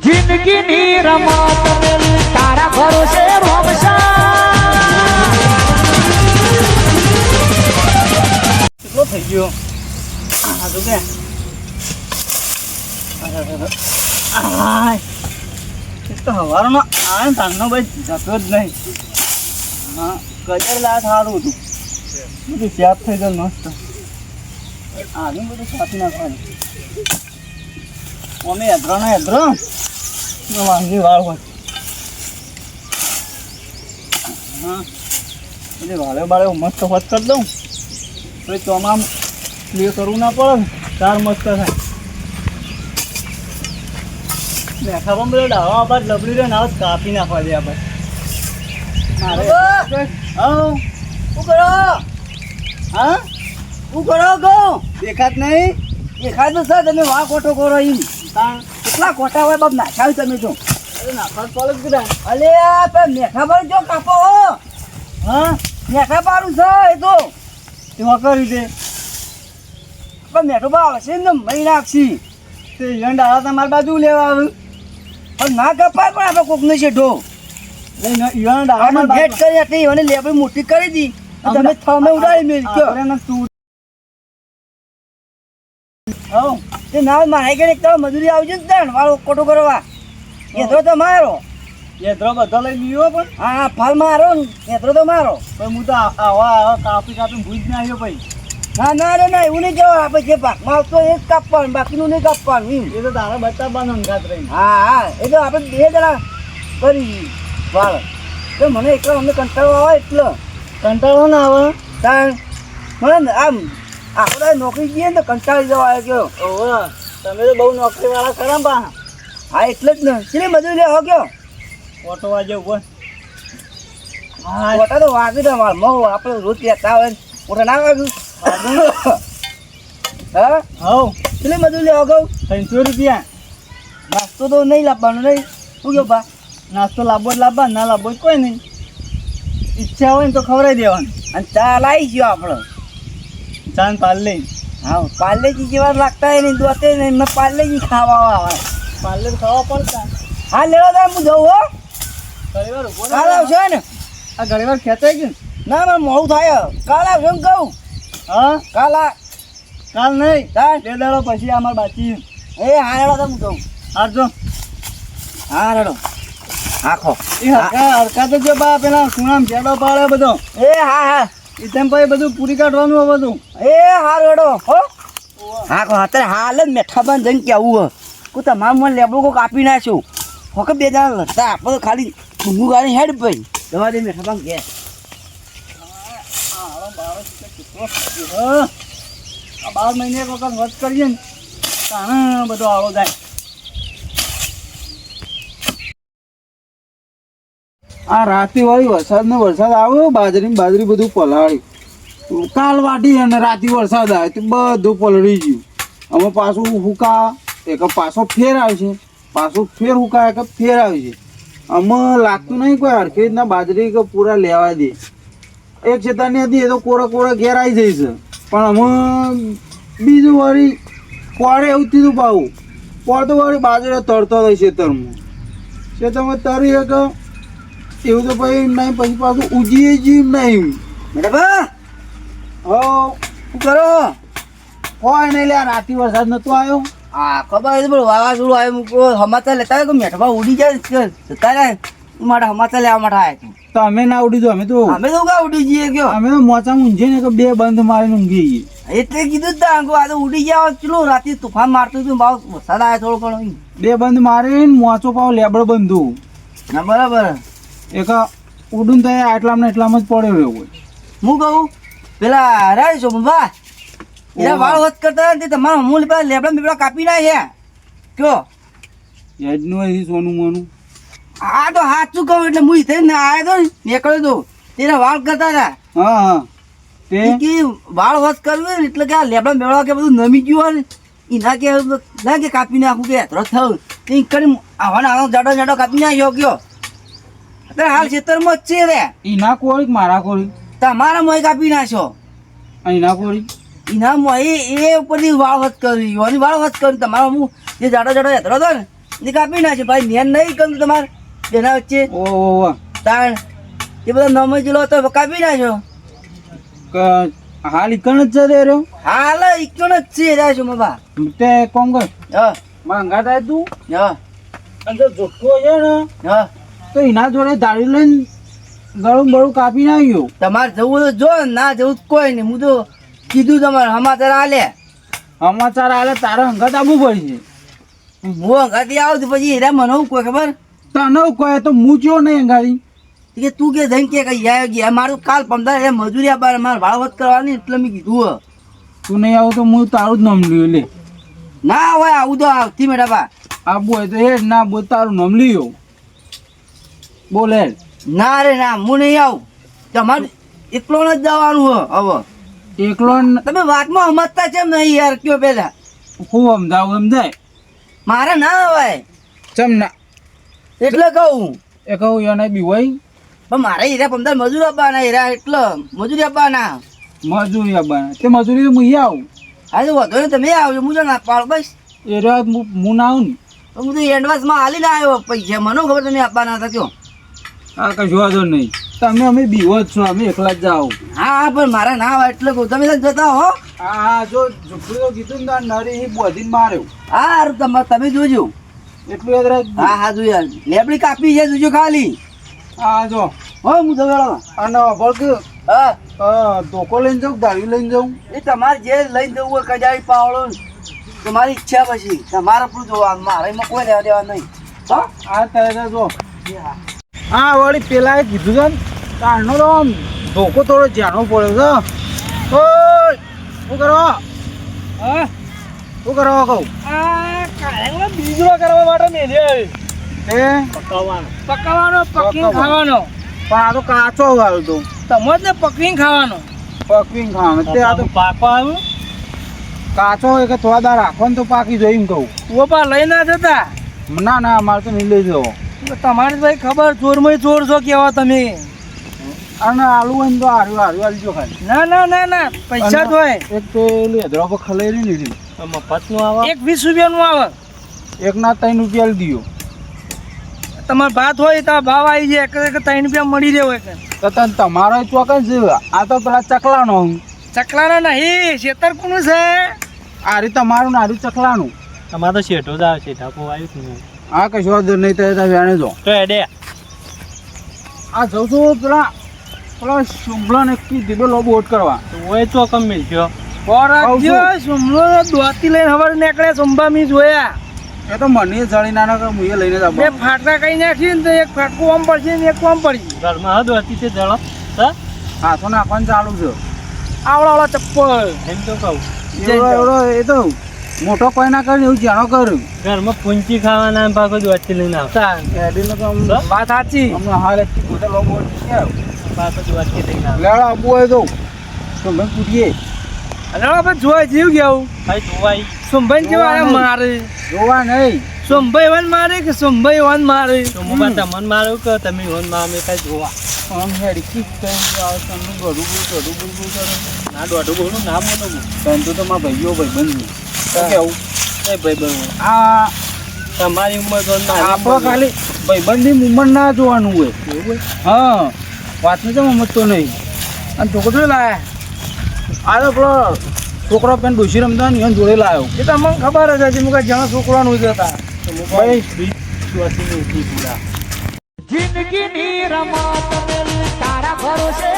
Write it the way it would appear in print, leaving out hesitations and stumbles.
જિંદગીની રમત મેલી તારા ભરોસે કેટલો થઈ ગયો આ તો કે એક તો હવારનો આ તારનો ભાઈ જતો જ નહીં. હા કચર લા સારું હતું બધું સ્યાપ થઈ ગયું મસ્ત. આનું બધું સાચી નાખવાનું અમે હેદરો ને હેદરો વાંગી વાળ હોય. હા એટલે વાળે બાળે મસ્ત હોત કરી દઉં પછી તમામ ક્લિયર કરવું ના પડે ને તાર મસ્ત થાય. મેઠા પણ બધો ડાવા આપણે લબડી રહ્યો ને આવ કાપી નાખવા દે આપણે મારે. હા શું કરો? હા શું કરો કહું? દેખાત નહીં? દેખાત તો સર તમે વાહ કોઠો કરો એમ કેટલા કોટા હોય બાપ નાખ્યા તમે તો. અરે નાખવા પડે બધા. અલે મેઠા પર જો કાપો હો. હા મેઠા પાડું છે એ તો તેમાં કરી દે પણ મેઠો બા આવશે ને મહી નાખશી તે યંડ આવે તમારી બાજુ લેવા આવે પણ ના કપાય પણ આપણે કોકને શેઠો યંડ આવે ભેટ કરી હતી અને લેબડી મોટી કરી દી તમે થમે ઉડાડી મેળ કયો તે ના મારે કે એક તો મજૂરી આવજો ને તાણ વાળો કોટો કરવા એધરો તો મારો એધરો બધો લઈ લીધો પણ હા ફાલ મારો ને એધરો તો મારો પણ હું તો આવા કાપી કાપી ભૂજ ના આવ્યો ભાઈ. ના ના રે ના એવું નહીં કહેવાય આપણે જે ભાગમાં આવતો એ જ કાપવાનું બાકીનું નહીં કાપવાનું એમ. એ તો તારા બચાવવાનું અંગાત રહી. હા હા એ તો આપણે બે જણા કરી વાળ તો મને એકલો અમને કંટાળો આવે એટલે કંટાળો ના આવે તાણ મને આમ આપણે નોકરી જઈએ ને તો કંટાળી જવા આવે કયો. ઓહો તમે તો બહુ નોકરીવાળા ખરા બા. હા એટલે જ ને કેટલી મજૂરી લેવો કયો ઓટો વાગે ઉપર. હા ઓટા તો વાગી દે માર મો આપણે રોજ લેતા હોય ઓટા ના વાગ્યું. હા હવ કેટલી મજૂરી લેવો કહું? 300 રૂપિયા. નાસ્તો તો નહીં લાવવાનો નહીં શું કહો બા? નાસ્તો લાવવો જ લાવવા ના લાવવો જ કોઈ નહીં. ઈચ્છા હોય ને તો ખવડાવી દેવાનું. અને ચા લાવી ગયો આપણે ચાંદ પાર્લે. હા પાર્લેજી જેવા લાગતા હોય નહીં દોતે નહીં મેં પાર્લેજી ખાવા આવે. પાર્લે ખાવા પડતા. હા લેવા તાર હું જઉં હો. ઘણીવાર કાલ આવશો ને? આ ઘણીવાર ખેંચાઈ ગયું ના મારે મોડું થાય. કાલ આવશો ને કહું? હા કાલ નહીં તાર 2 દાડો પછી અમારે બાકી. એ હા રેડો તો હું કહું હારજો. હા રેડો આખો એ હરકા તો જો બા પેલા સુણામ જેડો પાડે બધો. એ હા હા એ તેમ પછી બધું પૂરી કાઢવાનું હોય બધું. એ હા રેડો હો હા કો અત્યારે હાલ જ મેઠા બંધ જઈને કેવું હો કો તમામ મને લેબડું કોક આપી નાખ્યું હોકે 2 જણા લડતા આપણે તો ખાલી ઊંઘું ગાડી હેડ ભાઈ દવા દે મેઠા બંધ કે. આ 12 મહિને એક વખત વચ કરીએ ને તાણે બધો આવો જાય. આ રાતે વાળી વરસાદ આવ્યો બાજરી બધું પલાળ્યું. કાલ વાટી અને રાતે વરસાદ આવે તો બધું પલળી ગયું. અમે પાછું હુકા એક પાછો ફેર આવશે પાછું ફેર હુકા એક ફેર આવશે. અમે લાગતું નહીં કોઈ હરખી રીતના બાજરી કે પૂરા લેવા દે. એક છેતાની હતી એ તો કોરા ઘેર આવી જઈશ પણ અમે બીજું વળી પોળે એવું થયું પાવું પોળ તો વળી બાજરી તરતો હોય ખેતરમાં તરી એક એવું તો પછી નહીં પછી પાછું ઉજીએ જીવ નહીં. મેડમ હો શું કરો? કોઈ નહીં લે રાતે વરસાદ નતો આવ્યો. હા ખબર છે પણ વાવાઝોડું આવ્યું સમાચાર લેતા હોય કે મેઠવા ઉડી જાય જતા રહે માટે સમાચાર લેવા માટે આવ્યા. તો અમે ના ઉડી જો અમે તો કા ઉડી જઈએ કયો? અમે તો મોચા ઊંઘીએ ને કે 2 બંધ મારીને ઊંઘી ગઈએ. એટલે કીધું જ તા આ તો ઉડી ગયા ચલો રાતે તુફાન મારતું હતું ભાવ વરસાદ આવ્યો થોડો ઘણો 2 બંધ મારીને મોચો પાવ લેબડો બંધું. ના બરાબર એક ઉડું તો આટલામાં એટલામાં જ પડ્યો રહ્યો હોય. હું કહું પેલા રાય છો બા એના વાળ વધ કરતા તે તમારા મૂળ પેલા લેબડા બેબડા કાપી નાખ્યા કયો હેડનું અહીં સોનું મોનું. આ તો સાચું કહું એટલે હું થઈ ને આવ્યો તો નીકળ્યો તો તેના વાળ કરતા હતા. હા હા તે કે વાળ વધ કરવું ને એટલે કે આ લેબડા બેબડા કે બધું નમી ગયું હોય ને એના કે ના કે કાપી નાખું કે હેતરો થયું તે કરી આવાનો જાડો કાપી નાખ્યો કયો. અત્યારે હાલ ખેતરમાં જ છે રે. ઈના કોળી મારા કોળી તમારા મોય કાપી નાખ્યો. ઈના કોળી એના મોય એ ઉપરથી વાળ વધ કરી એની વાળ વધ કરી તમારા હું જે જાડો હેતરો હતો ને એ કાપી નાખ્યો ભાઈ નેન નહીં ગમતું તમારે એના વચ્ચે ઓહો તાણ એ બધા નમો જેલો હતો કાપી નાખ્યો હાલ ઈકણ જ જતો રહ્યો હાલ ઈકણ જ છે જાય છું બાબા તે કોમ કર હા માંગા થાય તું હા અને જો જોખો છે ને હા તો એના જોડે દાડી લઈને ગળું બળું કાપી નાખ્યું તમારે જવું તો જો ના જવું તો કોઈ નહીં હું તો કીધું તમારે સમાચાર આલે સમાચાર આલે તારે હંગાત આપવું પડશે હું અંગાથી આવું તો પછી હેરા મને કોઈ ખબર તને કહે તો હું ચો નહીં અંગાડી કે તું કે જઈને કે કઈ આવ્યો ગયા મારું કાલ 15 મજૂરી આપવા મારે ભાડવત કરવાની એટલે મેં કીધું તું નહીં આવું તો હું તારું જ નામ લ્યો લે ના હોય આવું તો આવતી મેડા બા આવું હોય તો હેડ ના બોલ તારું નામ લ્યો બોલ હેડ ના રે ના હું નહીં આવું તમારે એકલો જ જવાનું હો હવે એકલો તમે વાતમાં સમજતા કેમ નહીં યાર કયો પેલા હું સમજાવું સમજાય મારે ના હોય ચમ ના એટલે કહું એ કહું એને બી હોય પણ મારે હીરા 15 મજૂરી આપવાના હીરા એટલે મજૂરી આપવાના મજૂરી આપવાના તે મજૂરી તો હું આવું હા તો વધુ ને તમે આવજો હું જો ના પાડો બસ એ રાત હું ના આવું ને તો હું તો એડવાન્સમાં હાલી ના આવ્યો પૈસા મને ખબર તમે આપવાના હતા કયો આ કશું વાંધો નહીં તમે અમે બીવો જ છો અમે એકલા જ જાઓ હા હા પણ મારા ના હોય એટલે કહું તમે તો જતા હો હા જો ઝૂંપડી તો કીધું ને નરી એ બોધીને માર્યો હા હારું તમે જોજો એટલું યાદ રાખ હા હા જોયા લેબડી કાપી છે જોજો ખાલી હા જો હો હું દવેડો અને ભળક હા ધોકો લઈને જાઉં ગાડી લઈને જાઉં એ તમારે જે લઈને જવું હોય કજાડી પાવડો તમારી ઈચ્છા પછી તમારે પણ જોવાનું મારે એમાં કોઈ લેવા દેવા નહીં હો આ તારે જો હા વળી પેલા એ કીધું છે ને તારનો તો આમ ધોકો થોડો જાણવો પડ્યો છે ઓય શું કરો હા શું કરવા કહું બીજો કરવા માટે મેલે એ પકાવવાનો પકવીને ખાવાનો પણ આ તો કાચો વાળો તો તમે જ ને પકવીને ખાવાનો પકવીને ખાવાનો તે આ તો પાકો આવ્યો કાચો હોય કે થોડા દાર રાખો ને તો પાકી જોઈ એમ કહું ઓપા લઈ ના જતા ના ના મારે તો નહીં લઈ જવો તમારી ભાઈ ખબર ચોરમાં ચોર છો કેવા તમે અને આલુ હોય ને તો હારું હારું આલજો ખાલી ના ના ના ના પૈસા તો હોય એક પેલી હદરા પર ખલાઈ લીધી મફત નું આવે એક 20 રૂપિયાનું આવે એક ના 3 રૂપિયા દીધો તમારો ભાત હોય તો ભાવ આવી જાય કે 3 રૂપિયા મળી રહે હોય તો તને તમારો ચોકન છે આ તો પેલા ચકલાનો હું ચકલાનો નહીં શેતર કોનું છે આરી તમારું ને આરી ચકલાનું તમારે તો શેઠો જ આવે શેઠાપો આવ્યું ને હા કશો વાંધો નહીં તો વેણે જો તો એડે આ જઉં છું પેલા શુંભલાને કીધું લો બોટ કરવા હોય તો કમ મિલજો સુમલો દોતી લઈને હવાર નીકળે સુંબા મી જોયા એ તો મને જળી ના કે હું લઈને જાવ બે ફાટકા કઈ નાખી ને તો એક ફાટકું આમ પડશે ને એક આમ પડશે ઘરમાં હા દોતી છે જળો હાથો નાખવાનું ચાલુ છે આવડો ચપ્પલ એમ તો કહું એવડો એ તો મોટો કોઈ ના કરે એવું જાણો કરું ઘરમાં પૂંચી ખાવાના ભાગો દોતી લઈને આવતા એડીને તો વાત સાચી હમણાં હાલ એક બોટલ લો બોટ ભાગો દોતી લઈને લેડો આબુ હોય તો મેં પૂછીએ અરે આપણે જોવા જીવ ગયું ભાઈ જોવાય સોમભાઈ કેવા મારે જોવા નહીં સોમભાઈ વન મારે કે સોમભાઈ વન મારે સોમભાઈ તમને માર્યું કે તમે વન મારે કઈ જોવા આમ હેડી કીક કઈ આવે તમને ગડું કરો ના દોઢું બોલું ના બોલો ધંધો તો મારા ભાઈઓ ભાઈ કેવું એ ભાઈ બંધ આ તમારી ઉંમર તો આપણો ખાલી ભાઈબંધની ઉંમર ના જોવાનું હોય હા વાતની તો સમજતો નહીં અને છોકરો લાયા આ તો પેલો છોકરો પેન ડોસી રમતા ને એને જોડે લાવ્યો એ તો મને ખબર જ હતી મુકા જણા છોકરાનું જતા ભાઈ જિંદગીની રમત તારા ભરોસે